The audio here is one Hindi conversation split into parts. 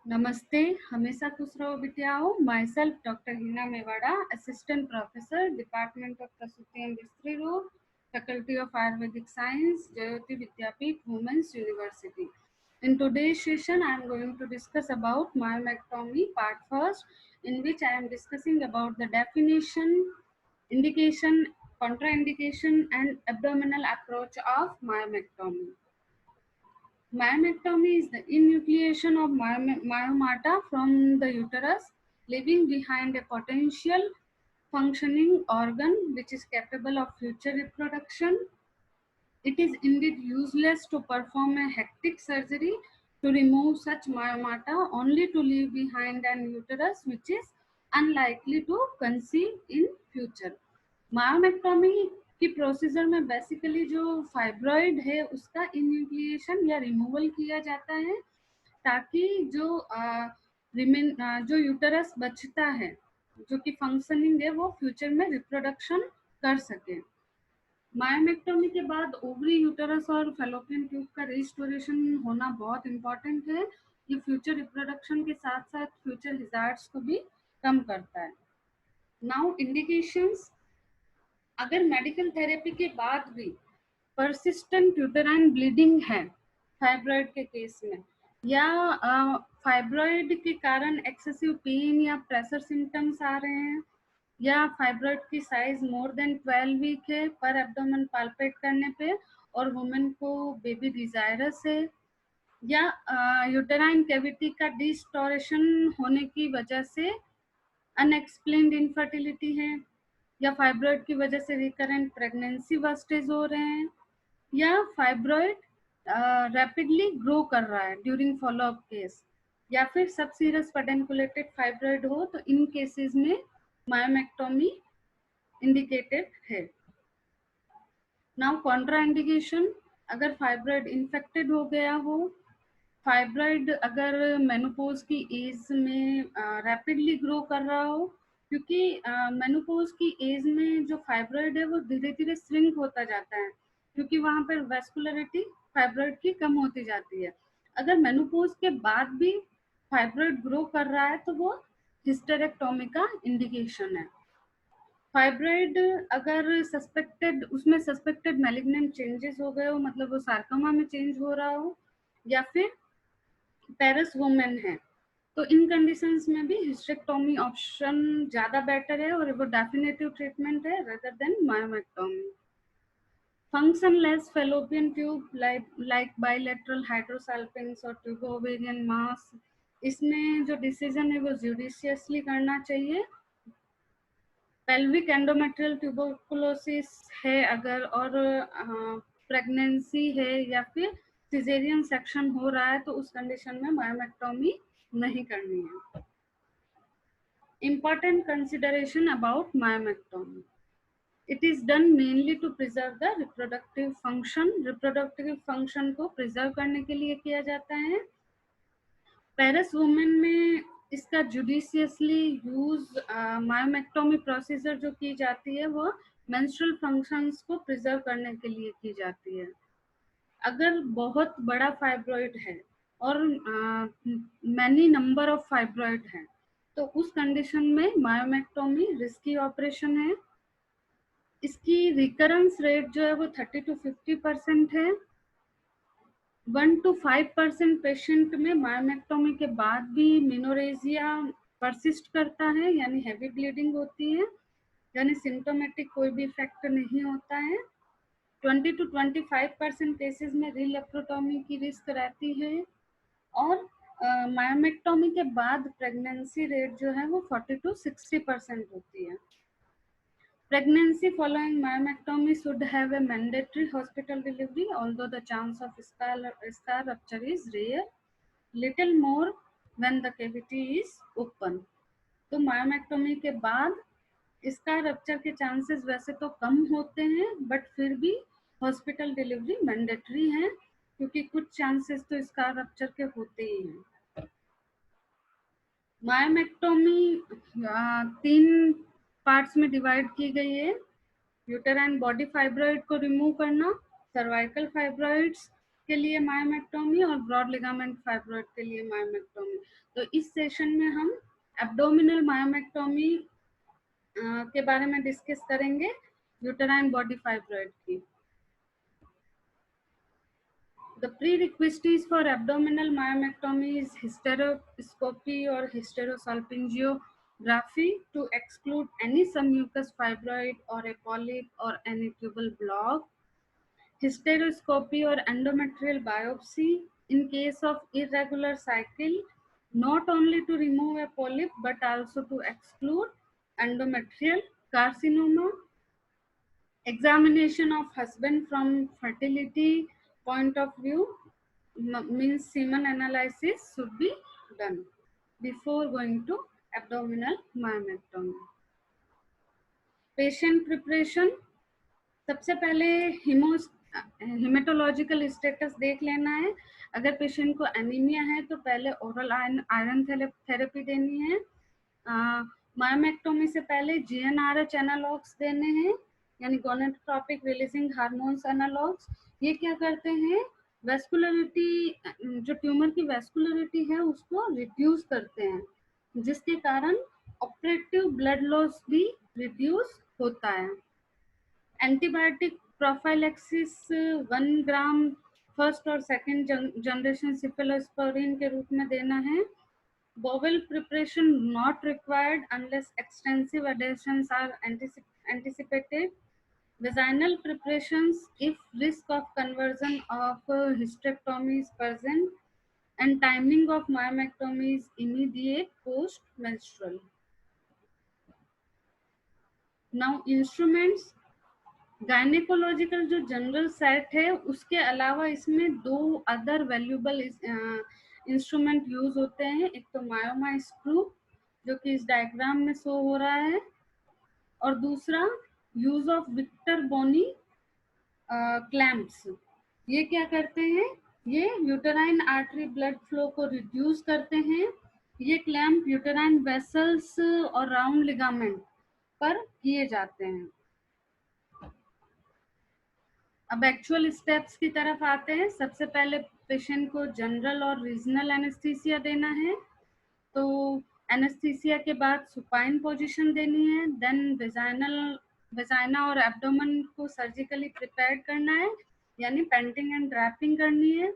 नमस्ते, हमेशा खुश रहो बिटियाओं। Myself doctor Hina Mewada, assistant professor, department of प्रसूति एंड स्त्री रोग, faculty of Ayurvedic science, Jyoti Vidyapeeth, women's university. In today's session, I am going to discuss about myomectomy part first, in which I am discussing about the definition, indication, contraindication, and abdominal approach of myomectomy. Myomectomy is the enucleation of myomata from the uterus, leaving behind a potential functioning organ which is capable of future reproduction. It is indeed useless to perform a hectic surgery to remove such myomata, only to leave behind an uterus which is unlikely to conceive in future. Myomectomy की प्रोसीजर में बेसिकली जो फाइब्रॉइड है उसका इन्यूक्लिएशन या रिमूवल किया जाता है ताकि जो यूटरस बचता है जो कि फंक्शनिंग है वो फ्यूचर में रिप्रोडक्शन कर सके. मायोमेक्टोमी के बाद ओवरी, यूटरस और फेलोपियन ट्यूब का रिस्टोरेशन होना बहुत इंपॉर्टेंट है. ये फ्यूचर रिप्रोडक्शन के साथ साथ फ्यूचर हिजार्ड्स को भी कम करता है. Now indications. अगर मेडिकल थेरेपी के बाद भी परसिस्टेंट यूटेराइन ब्लीडिंग है फाइब्रॉइड के केस में, या फाइब्रॉइड के कारण एक्सेसिव पेन या प्रेशर सिम्टम्स आ रहे हैं, या फाइब्रॉइड की साइज मोर देन 12 वीक है पर एब्डोमेन पाल्पेट करने पे और वुमेन को बेबी डिजायरस है, या यूटेराइन कैविटी का डिस्टोरेशन होने की वजह से अनएक्सप्लेन्ड इनफर्टिलिटी है, या फाइब्रॉइड की वजह से रिकरेंट प्रेगनेंसी वर्स्टेज हो रहे हैं, या फाइब्रॉइड रैपिडली ग्रो कर रहा है ड्यूरिंग फॉलोअप केस, या फिर सब सीरस पेडेंकुलेटेड फाइब्रॉइड हो, तो इन केसेस में मायोमेक्टोमी इंडिकेटेड है. Now contraindication. अगर फाइब्रॉइड इन्फेक्टेड हो गया हो, फाइब्रॉइड अगर मेनोपॉज की एज में रैपिडली ग्रो कर रहा हो, क्योंकि मेनोपॉज की एज में जो फाइब्रॉइड है वो धीरे धीरे श्रिंक होता जाता है क्योंकि वहाँ पर वेस्कुलरिटी फाइब्रॉइड की कम होती जाती है. अगर मेनोपॉज के बाद भी फाइब्रॉइड ग्रो कर रहा है तो वो हिस्टेरेक्टोमी का इंडिकेशन है. फाइब्रॉइड अगर सस्पेक्टेड मैलिग्नेंट चेंजेस हो गए हो, मतलब वो सार्कोमा में चेंज हो रहा हो, या फिर पेरस वुमेन है, तो इन कंडीशंस में भी हिस्टेरेक्टोमी ऑप्शन ज्यादा बेटर है और वो डेफिनेटिव ट्रीटमेंट है rather than myomectomy. Functionless fallopian tube like bilateral hydrosalpinges और ट्यूबो ओवेरियन मास, इसमें जो डिसीजन है वो जुडिशियसली करना चाहिए. पेल्विक एंडोमेट्रियल ट्यूबरकुलोसिस है अगर, और प्रेगनेंसी है या फिर सिजेरियन सेक्शन हो रहा है, तो उस कंडीशन में मायोमेक्टोमी नहीं करनी है. Important consideration about myomectomy. It is done mainly to preserve the reproductive function. Reproductive function को preserve करने के लिए किया जाता है. पेरस वुमेन में इसका जुडिशियसली यूज मायोमेक्टोमी प्रोसीजर जो की जाती है वो मेंस्ट्रुअल फंक्शंस को प्रिजर्व करने के लिए की जाती है. अगर बहुत बड़ा फाइब्रॉइड है और मैनी नंबर ऑफ फाइब्रॉइड है, तो उस कंडीशन में मायोमेक्टोमी रिस्की ऑपरेशन है. इसकी रिकरेंस रेट जो है वो 30 to 50% है. 1 to 5% पेशेंट में मायोमेक्टोमी के बाद भी मेनोरेजिया परसिस्ट करता है, यानी हैवी ब्लीडिंग होती है, यानी सिम्टोमेटिक कोई भी इफेक्ट नहीं होता है. 20 to 25% केसेस में रीलेप्रोटोमी की रिस्क रहती है. और मायोमेक्टोमी के बाद प्रेगनेंसी रेट जो है वो 40 to 60% होती है. Pregnancy following myomectomy should have a mandatory hospital delivery, although the chance of scar rupture is rare, little more when the cavity is open. तो मायोमेक्टोमी के बाद स्कार रप्चर के चांसेस वैसे तो कम होते हैं, बट फिर भी हॉस्पिटल डिलीवरी मैंडेटरी है क्योंकि कुछ चांसेस तो स्कार रप्चर के होते ही हैं. मायोमेक्टोमी 3 पार्ट्स में डिवाइड की गई है. यूटेराइन बॉडी फाइब्रॉइड को रिमूव करना, सर्वाइकल फाइब्रॉइड्स के लिए मायोमेक्टोमी और ब्रॉड लिगामेंट फाइब्रॉइड के लिए मायोमेक्टोमी। तो इस सेशन में हम एब्डोमिनल मायोमेक्टोमी के बारे में डिस्कस करेंगे, यूटेराइन बॉडी फाइब्रॉइड की। The prerequisites for abdominal myomectomy is hysteroscopy or hysterosalpingography to exclude any submucous fibroid or a polyp or any tubal block. Hysteroscopy or endometrial biopsy in case of irregular cycle, not only to remove a polyp but also to exclude endometrial carcinoma. Examination of husband from fertility point of view means semen analysis should be done before going to abdominal myomectomy. Patient preparation, सबसे पहले हिमेटोलॉजिकल स्टेटस देख लेना है। अगर पेशेंट को एनीमिया है तो पहले ओरल आयरन थेरेपी देनी है। मायोमेक्टोमी से पहले जीएनआरएच एनालॉग्स देने हैं, यानी गोनेडोट्रोपिक रिलीजिंग हार्मोन्स एनालॉग्स। ये क्या करते हैं, वेस्कुलरिटी, जो ट्यूमर की वेस्कुलरिटी है उसको रिड्यूस करते हैं, जिसके कारण ऑपरेटिव ब्लड लॉस भी रिड्यूस होता है। एंटीबायोटिक प्रोफाइलैक्सिस 1 ग्राम फर्स्ट और सेकंड जनरेशन सिफेलोस्पोरिन के रूप में देना है। Bowel preparation not required unless extensive adhesions are anticipated. Vaginal preparations if risk of conversion of hysterectomy is present, and timing of myomectomy is immediate post-menstrual. Now instruments, gynaecological जो जनरल सेट है उसके अलावा इसमें 2 अदर वैल्यूएबल इंस्ट्रूमेंट यूज होते हैं। एक तो मायोमा स्क्रू जो कि इस डायग्राम में शो हो रहा है, और दूसरा use of Victor Bonney clamps. ये क्या करते हैं, ये यूटेराइन आर्टरी ब्लड फ्लो को रिड्यूस करते हैं। ये क्लैंप यूटेराइन वेसल्स और राउंड लिगामेंट पर किए जाते हैं। अब एक्चुअल स्टेप्स की तरफ आते हैं। सबसे पहले पेशेंट को जनरल और रीजनल एनेस्थीसिया देना है। तो एनेस्थीसिया के बाद सुपाइन पोजीशन देनी है। देन वेजाइना और एब्डोमेन को सर्जिकली प्रिपेयर करना है, यानी पेंटिंग एंड ड्रैपिंग करनी है।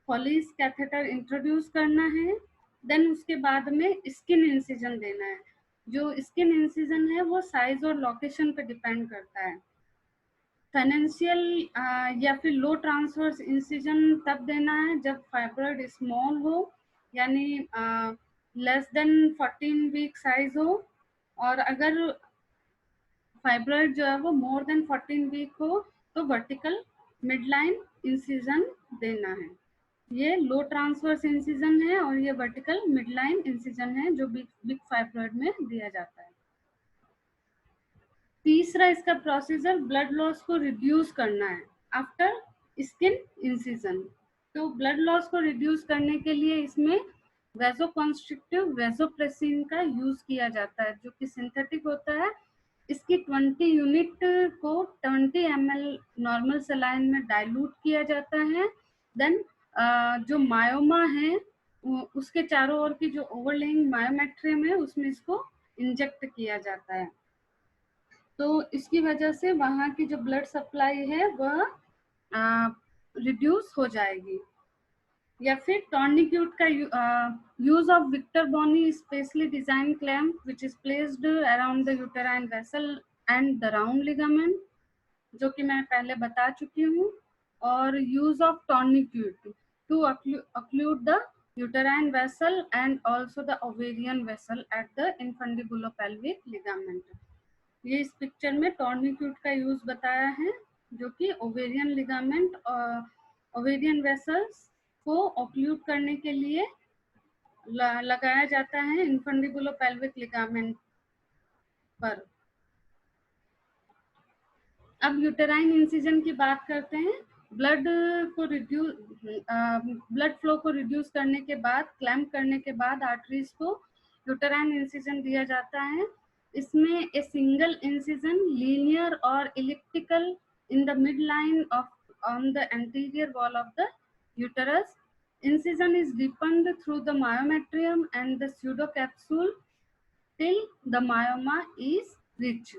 फॉलिस कैथेटर इंट्रोड्यूस करना है। देन उसके बाद में स्किन इंसिजन देना है। जो स्किन इंसिजन है वो साइज और लोकेशन पे डिपेंड करता है। फाइनेंशियल या फिर लो ट्रांसवर्स इंसिजन तब देना है जब फाइब्रॉइड स्मॉल हो, यानी लेस देन 14 वीक साइज हो, और अगर फाइब्रॉइड जो है वो मोर देन 14 वीक हो तो वर्टिकल मिडलाइन इंसिजन देना है। ये लो ट्रांसवर्स इंसिजन है और ये वर्टिकल मिडलाइन इंसिजन है जो बिग फाइब्रॉइड में दिया जाता है। तीसरा इसका प्रोसीजर ब्लड लॉस को रिड्यूस करना है आफ्टर स्किन इंसिजन। तो ब्लड लॉस को रिड्यूस करने के लिए इसमें वेजोकॉन्स्ट्रिक्टिव वेजोप्रेसिन का यूज किया जाता है, जो कि सिंथेटिक होता है। इसकी 20 यूनिट को 20 ml नॉर्मल सलाइन में डाइल्यूट किया जाता है। देन जो मायोमा है उसके चारों ओर की जो ओवरलेइंग मायोमेट्रियम है उसमें इसको इंजेक्ट किया जाता है। तो इसकी वजह से वहाँ की जो ब्लड सप्लाई है वह रिड्यूस हो जाएगी। या फिर टॉर्निक्यूट का use of Victor Bonney specially design clamp which is placed around the uterine vessel and the round ligament, जो कि मैं पहले बता चुकी हूँ। और use of tourniquet to occlude the uterine vessel and also the ovarian vessel at the infundibulopelvic ligament। ये इस पिक्चर में टॉर्निक्यूट का यूज बताया है, जो कि ओवेरियन लिगामेंट और ओवेरियन वेसल्स को ऑक्लूड करने के लिए लगाया जाता है इन्फंडिबुलोपेल्विक लिगामेंट पर। अब यूटेराइन इंसिजन की बात करते हैं। ब्लड फ्लो को रिड्यूस करने के बाद, क्लैंप करने के बाद आर्टरीज को यूटेराइन इंसिजन दिया जाता है। इसमें ए सिंगल इंसिजन लीनियर और elliptical in the mid line of on the anterior wall of the uterus. Incision is deepened through the myometrium and the pseudocapsule till the myoma is reached.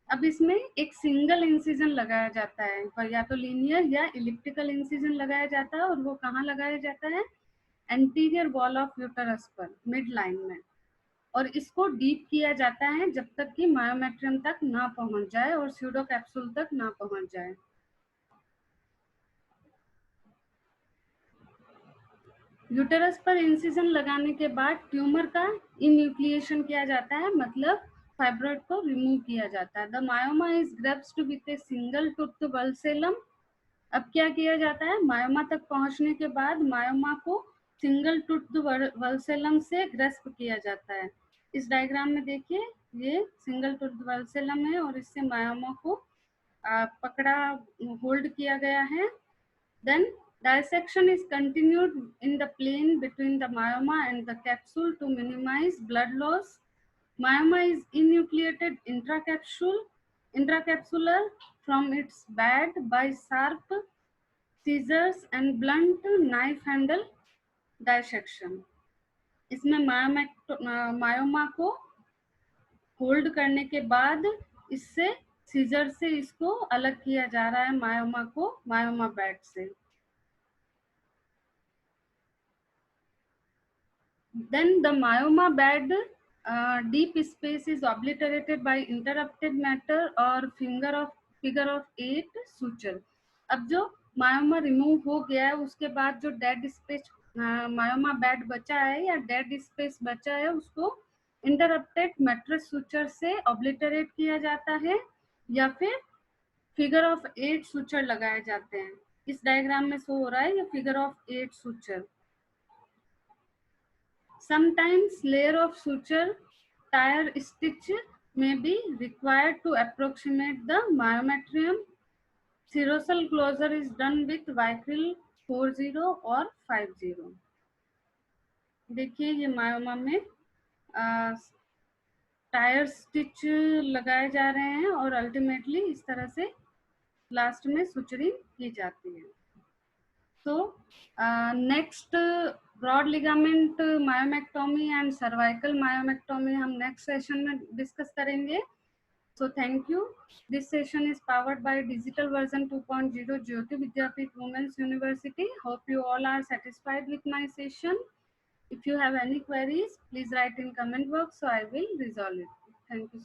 अब इसमें एक सिंगल इंसिजन लगाया जाता है, पर या तो लीनियर या इलिप्टिकल इंसिजन लगाया जाता है, और वो कहाँ लगाया जाता है? एंटीरियर वॉल ऑफ यूटरस पर, मिड लाइन में, और इसको डीप किया जाता है जब तक कि मायोमेट्रियम तक ना पहुंच जाए और स्यूडो कैप्सूल तक ना पहुंच जाए। यूटेरस पर इंसिजन लगाने के बाद ट्यूमर का इन्यूक्लिएशन किया जाता है, मतलब फाइब्रॉइड को रिमूव किया जाता है। The myoma is grasped with a single tooth vulsellum. अब क्या किया जाता है? मायोमा तक पहुंचने के बाद मायोमा को सिंगल टूथ वल्सेलम से ग्रेस्प किया जाता है। इस डायग्राम में देखिए, ये सिंगल टूथ वल्सेलम है और इससे मायोमा को पकड़ा, होल्ड किया गया है। Then dissection is continued in the plane between the myoma and the capsule to minimize blood loss. Myoma is enucleated intracapsular from its bed by sharp scissors and blunt knife handle dissection. इसमें मायोमा को होल्ड करने के बाद इससे सीजर से इसको अलग किया जा रहा है, मायोमा को मायोमा बेड से। Then the myoma bed deep space is obliterated by interrupted matter or figure of 8 suture. अब जो मायोमा रिमूव हो गया है उसके बाद जो डेड स्पेस मायोमा बेड बचा है या डेड स्पेस बचा है उसको इंटरप्टेड मैट्रिक्स सूचर से ऑब्लिटरेट किया जाता है या फिर फिगर ऑफ 8 सूचर लगाए जाते हैं। इस डायग्राम में शो हो रहा है ये figure of 8 suture. Sometimes layer of suture tire stitch may be required to approximate the myometrium. Serosal closure is done with Vicryl 40 और 50। देखिए ये मायोमा में टायर स्टिच लगाए जा रहे हैं और अल्टीमेटली इस तरह से लास्ट में सुचरिंग की जाती है। तो next broad ligament myomectomy and cervical myomectomy हम नेक्स्ट सेशन में डिस्कस करेंगे। So thank you. This session is powered by digital version 2.0 Jyoti Vidyapeeth Women's University. Hope you all are satisfied with my session. If you have any queries, please write in comment box so I will resolve it. Thank you.